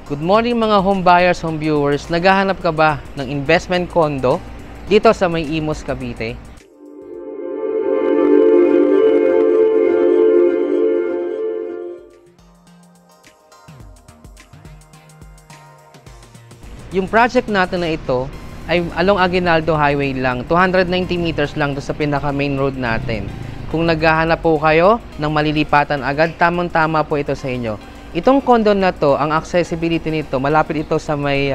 Good morning mga home buyers, home viewers. Naghahanap ka ba ng investment condo dito sa may Imus, Cavite? Yung project natin na ito ay along Aguinaldo Highway lang. 290 meters lang doon sa pinaka main road natin. Kung naghahanap po kayo ng malilipatan agad, tamang-tama po ito sa inyo. Itong condo na to, ang accessibility nito, malapit ito sa may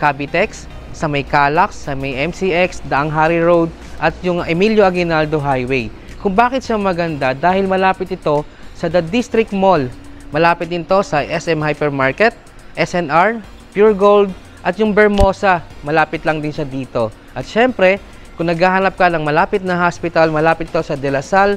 Cavitex, sa may Calax, sa may MCX, Daang Hari Road, at yung Emilio Aguinaldo Highway. Kung bakit siya maganda? Dahil malapit ito sa The District Mall. Malapit din to sa SM Hypermarket, SNR, Pure Gold, at yung Bermosa. Malapit lang din siya dito. At syempre, kung naghahanap ka ng malapit na hospital, malapit to sa De La Salle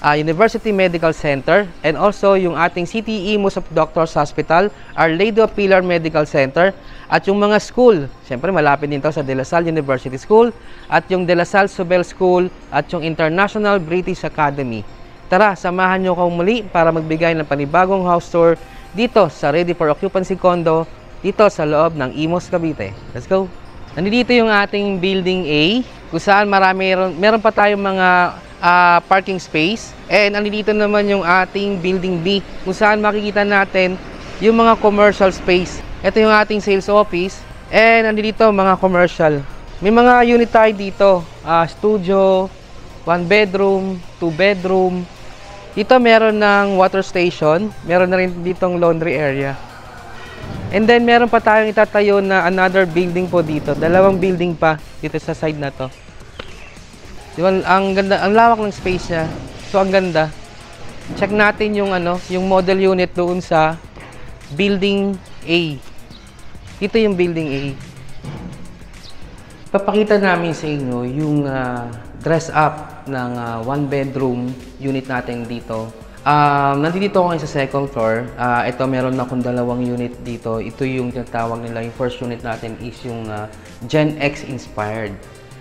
University Medical Center, and also yung ating City Imus of Doctors Hospital, Our Lady of Pilar Medical Center, at yung mga school, siyempre malapit din to sa De La Salle University School, at yung De La Salle Sobel School, at yung International British Academy. Tara, samahan nyo akong muli para magbigay ng panibagong house tour dito sa Ready for Occupancy Condo dito sa loob ng Imus, Cavite. Let's go! Nandito yung ating Building A, kung saan meron pa tayong mga parking space. And nandito naman yung ating Building B, kung saan makikita natin yung mga commercial space. Ito yung ating sales office. And nandito mga commercial. May mga unit tayo dito. Studio, 1 bedroom, 2 bedroom. Dito meron ng water station. Meron na rin ditong laundry area. And then meron pa tayong itatayo na another building po dito. Dalawang building pa dito sa side na to. Diba, ang ganda, ang lawak ng space niya. So ang ganda. Check natin yung yung model unit doon sa Building A. Ito yung Building A. Papakita namin sa inyo yung dress up ng 1 bedroom unit natin dito. Nandito ako ngayon sa second floor. Ito meron akong dalawang unit dito. Ito yung tinatawag nila, yung first unit natin is yung Gen X inspired.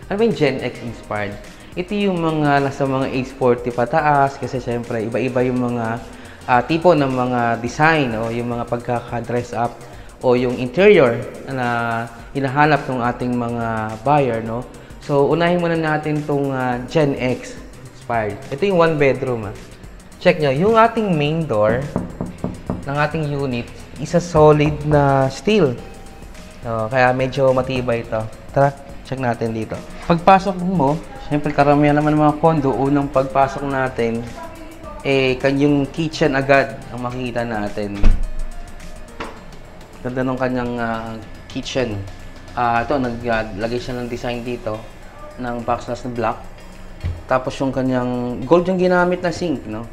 Ano ba yung Gen X inspired? Ito yung mga nasa mga age 40 pataas kasi syempre iba-iba yung mga tipo ng mga design o yung mga pagkaka-dress up o yung interior na hinahanap ng ating mga buyer, no? So unahin muna natin tong Gen X inspired. Ito yung 1 bedroom. Check nyo, yung ating main door ng ating unit is a solid na steel. Kaya medyo matibay ito. Tara, check natin dito. Pagpasok mo, siyempre karamihan naman ng mga condo, unang pagpasok natin, yung kitchen agad ang makikita natin. Ganda ng kanyang kitchen. Ito, naglagay siya ng design dito, ng boxless na black. Tapos yung kanyang gold yung ginamit na sink, no?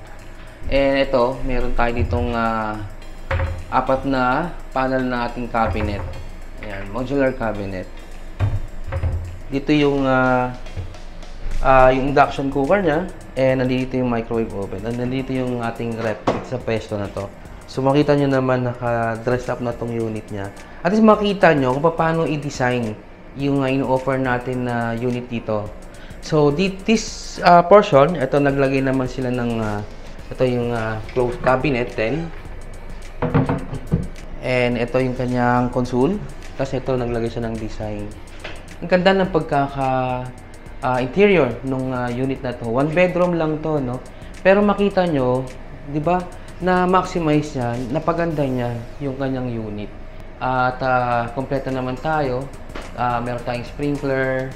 And ito, meron tayo ditong 4 na panel na ating cabinet. Ayan, modular cabinet. Dito yung induction cooker niya, and nandito yung microwave oven. And nandito yung ating rep sa pwesto na to. So makita nyo naman naka-dress up na tong unit niya. At least makita nyo kung paano i-design yung ino-offer natin na unit dito. So this portion, ito naglagay naman sila ng ito yung closed cabinet din. And ito yung kanyang console. Tapos ito naglagay siya ng design. Ang ganda ng interior ng unit na to. 1 bedroom lang to, no? Pero makita nyo, di ba, na maximize niya, napaganda niya yung kanyang unit. At kompleto naman tayo. Meron tayong sprinkler,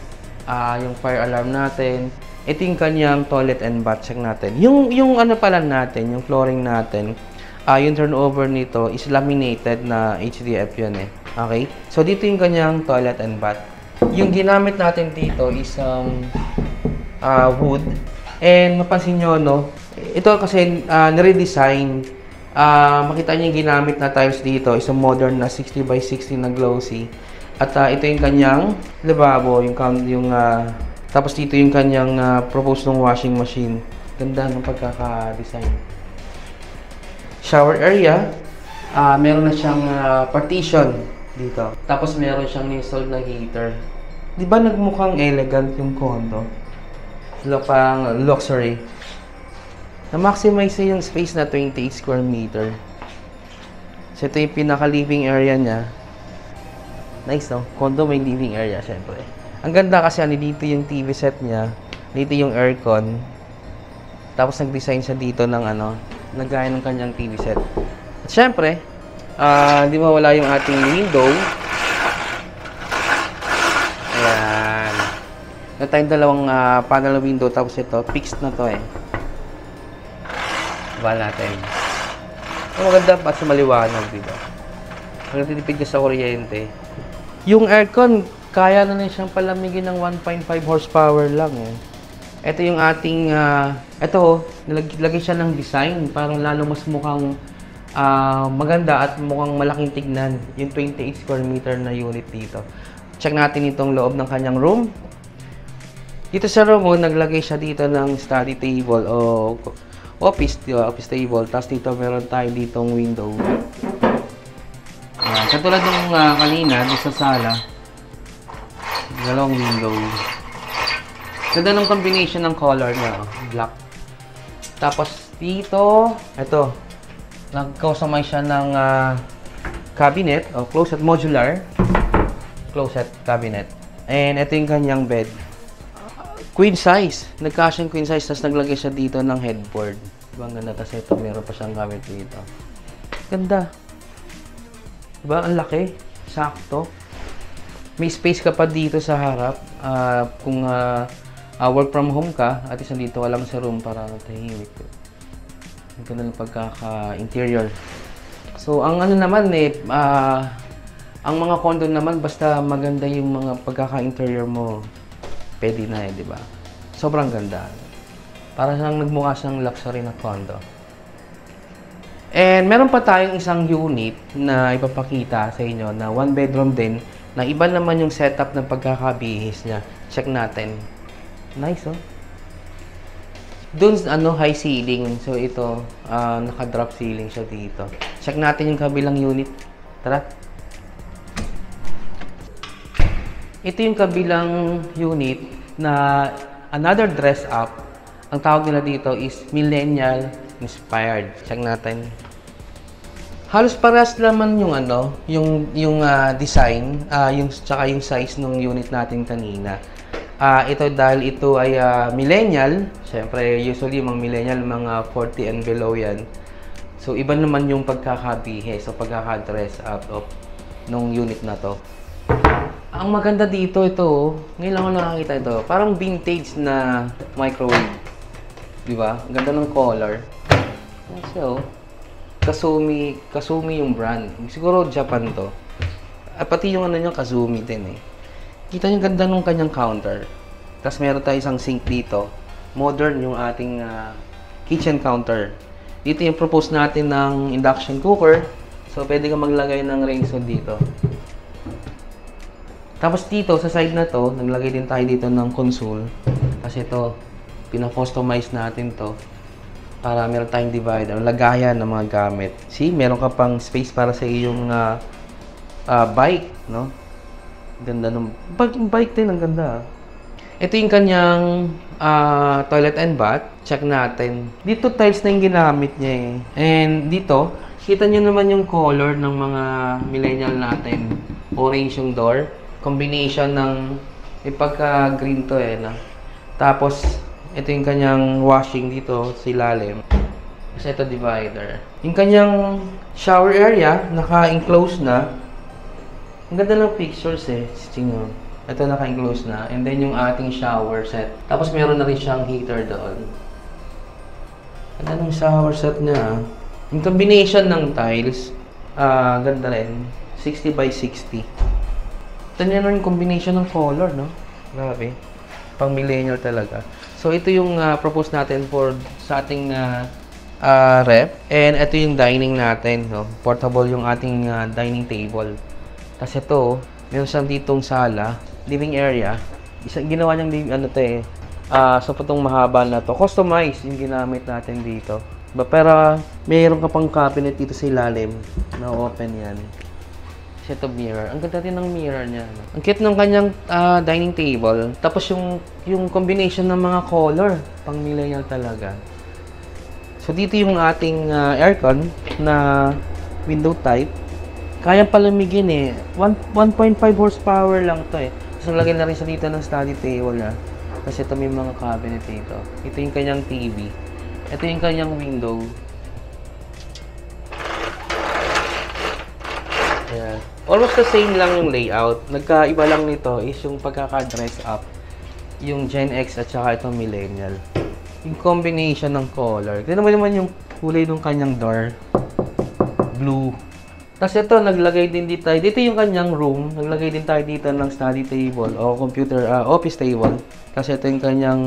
yung fire alarm natin. Ito yung kanyang toilet and bath. Check natin. Yung ano pala natin, yung flooring natin, yung turnover nito is laminated na HDF yun eh. Okay? So dito yung kanyang toilet and bath. Yung ginamit natin dito is wood. And mapansin nyo, no? Ito kasi niredesign. Makita nyo yung ginamit na tiles dito is a modern na 60 by 60 na glossy. At ito yung kanyang lababo, tapos dito yung kanyang proposed ng washing machine. Ganda ng pagkaka-design. Shower area, meron na siyang partition dito. Tapos meron siyang installed na heater. Di ba nagmukhang elegant yung condo? Pang luxury. Na-maximize yung space na 28 square meter. So, ito yung pinaka-living area niya. Nice, no? Condo may living area, syempre. Ang ganda kasi dito yung TV set niya. Dito yung aircon. Tapos nag-design siya dito ng nagaya ng kanyang TV set. At syempre, di mawala yung ating window. Ayan. Ito tayong dalawang panel window. Tapos ito, fixed na to eh. Diba natin? Maganda pa sa maliwanag dito. Nagtitipid ka sa kuryente. Yung aircon, kaya na siyang palamigin ng 1.5 horsepower lang eh. Ito yung ating, nilagay siya ng design. Parang lalo mas mukhang maganda at mukhang malaking tignan. Yung 28 square meter na unit dito. Check natin itong loob ng kanyang room. Dito sa room, naglagay siya dito ng study table o office table. Tapos dito meron tayo ditong window. Katulad ng kanina, dito sa sala, dalawang window. Ganda ng combination ng color niya, black. Tapos dito, ito, nag-customize siya ng cabinet, o closet modular, closet cabinet. And ito yung kanyang bed. Queen size, nagkasya yung queen size, tapos naglagay siya dito ng headboard. Diba ang ganda, tapos ito, meron pa siyang gamit dito. Ganda. Diba? Ang laki. Sakto. May space ka pa dito sa harap. Kung work from home ka, at isa dito ka lang sa room para tahimik. Ang ganda ng pagkaka-interior. So, ang naman ang mga condo naman, basta maganda yung mga pagkaka-interior mo, pwede na di ba? Sobrang ganda. Para siyang nagmukha siyang luxury na condo. And meron pa tayong isang unit na ipapakita sa inyo na one bedroom din na iba naman yung setup ng pagkakabihis niya. Check natin. Nice, oh. Doon, high ceiling. So, ito, naka-drop ceiling siya dito. Check natin yung kabilang unit. Tara. Ito yung kabilang unit na another dress up. Ang tawag nila dito is millennial inspired. Check natin. Halos parehas naman yung yung design, tsaka yung size ng unit natin kanina. Ito dahil ito ay millennial, syempre usually mga millennial mga 40 and below yan. So iba naman yung pagkakabihe, so pagkaka-dress up of nung unit na to. Ang maganda dito ngayon lang ako nakakita ito, parang vintage na microwave. Di ba? Ang ganda ng color. So, Kasumi yung brand. Siguro Japan to. At pati yung niya, Kasumi din eh. Kita yung ganda ng kanyang counter. Tapos meron tayo isang sink dito. Modern yung ating kitchen counter. Dito yung propose natin ng induction cooker. So, pwede ka maglagay ng range hood dito. Tapos dito, sa side na to, naglagay din tayo dito ng console. Kasi ito, pina-customize natin to. Para meron tayong divider, lagayan ng mga gamit. See, meron ka pang space para sa iyong bike, no? Ganda ng bike din, ang ganda. Ito yung kanyang toilet and bath. Check natin. Dito tiles na yung ginamit niya eh. And dito, kita nyo naman yung color ng mga millennial natin. Orange yung door. Combination ng ipagka-green to eh, no? Tapos, ito yung kanyang washing dito sa ilalim. Kasi ito divider. Yung kanyang shower area, naka-enclose na. Ang ganda ng pictures eh. Tingnan. Ito naka-enclose na. And then yung ating shower set. Tapos meron na rin siyang heater doon. Ganda ng shower set niya. Yung combination ng tiles, ganda rin. 60 by 60. Ito niya yung combination ng color, no? Grabe. Pang millennial talaga. So, ito yung propose natin sa ating rep. And ito yung dining natin. No? Portable yung ating dining table. Tapos ito, meron siyang ditong sala, living area. Ginawa niyang so, itong mahaba na to. Customize yung ginamit natin dito. Pero, mayroon ka pang cabinet dito sa ilalim. Na open yan. Set of mirror. Ang ganda din ng mirror niya. Ang cute ng kanyang dining table. Tapos yung combination ng mga color. Pang millennial talaga. So dito yung ating aircon na window type. Kayang palamigin eh. 1.5 horsepower lang to eh. Tapos naglagay na rin siya dito ng study table na. Kasi ito may mga cabinet dito. Ito yung kanyang TV. Ito yung kanyang window. Ayan. Almost the same lang yung layout. Nagkaiba lang nito is yung pagkaka-dress up. Yung Gen X at saka itong Millennial. Yung combination ng color. Tignan mo naman yung kulay ng kanyang door. Blue. Tapos ito, naglagay din dito. Dito yung kanyang room. Naglagay din tayo dito ng study table o computer, office table. Kasi ito yung kanyang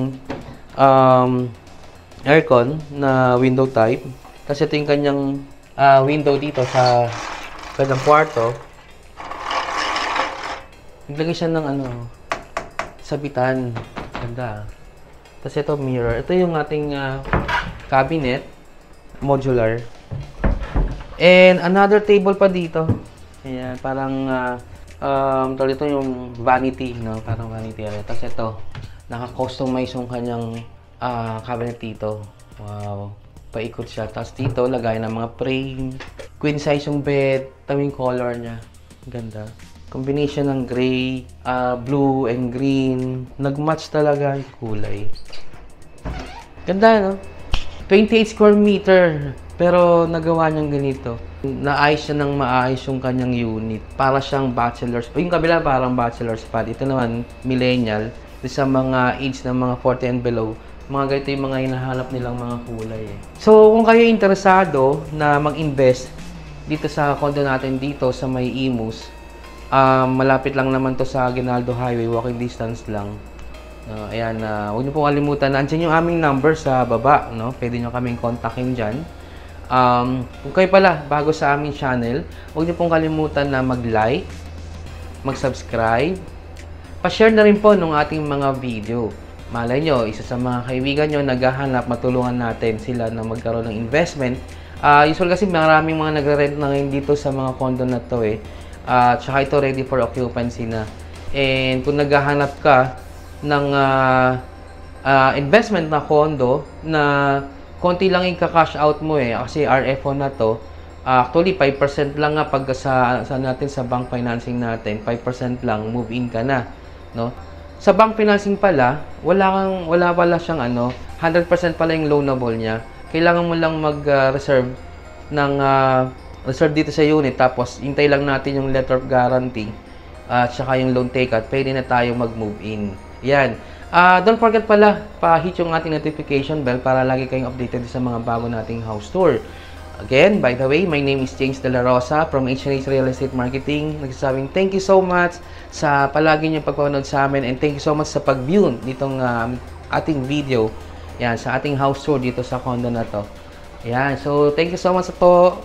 aircon na window type. Kasi ito yung kanyang window dito sa kanyang kwarto. Naglagay siya ng sabitan. Ganda. Tapos ito mirror. Ito yung ating cabinet. Modular. And another table pa dito. Ayan, parang ito yung vanity, no? Parang vanity area. Tapos ito, naka-customize yung kanyang cabinet dito. Wow. Paikot siya. Tapos dito, lagay ng mga frame. Queen size yung bed. Ito yung color niya. Ganda. Combination ng gray, blue and green. Nag-match talaga yung kulay. Ganda, no? 28 square meter. Pero nagawa niyang ganito. Naayos siya ng maayos yung kanyang unit. Para siyang bachelor's. Yung kabila parang bachelor's pad. Ito naman, millennial. Sa mga age ng mga 40 and below. Mga ganito yung mga hinahanap nilang mga kulay. So, kung kayo interesado na mag-invest dito sa condo natin dito sa may Imus, malapit lang naman to sa Aguinaldo Highway, walking distance lang. Ayan, huwag niyo pong kalimutan. Nandiyan yung aming number sa baba, no? Pwede niyo kaming kontakin dyan. Kung kayo pala bago sa aming channel, huwag niyo pong kalimutan na mag-like, mag-subscribe, pa-share na rin po ng ating mga video. Malay nyo, isa sa mga kaibigan nyo naghahanap, matulungan natin sila na magkaroon ng investment. Usual kasi maraming mga nagre-rent na ngayon dito sa mga condo na to eh. Tsaka ito ready for occupancy na. And kung naghahanap ka ng investment na condo na konti lang yung ka-cash out mo eh, kasi RFO na to. Actually, 5% lang nga pag sa natin sa bank financing natin, 5% lang, move in ka na, no? Sa bank financing pala, wala pala siyang 100% pala yung loanable niya. Kailangan mo lang mag-reserve ng reserve dito sa unit, tapos hintay lang natin yung letter of guarantee at saka yung loan take-out, pwede na tayo mag-move in. Yan. Don't forget pala, pa-hit yung ating notification bell para lagi kayong updated sa mga bago nating house tour. Again, by the way, my name is James De La Rosa from H&H Real Estate Marketing. Nagsasabing thank you so much sa palagi niyong pagpapanood sa amin, and thank you so much sa pag-view nitong ating video. Yan, sa ating house tour dito sa condo na to. Yan, so thank you so much po.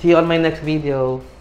See you on my next video.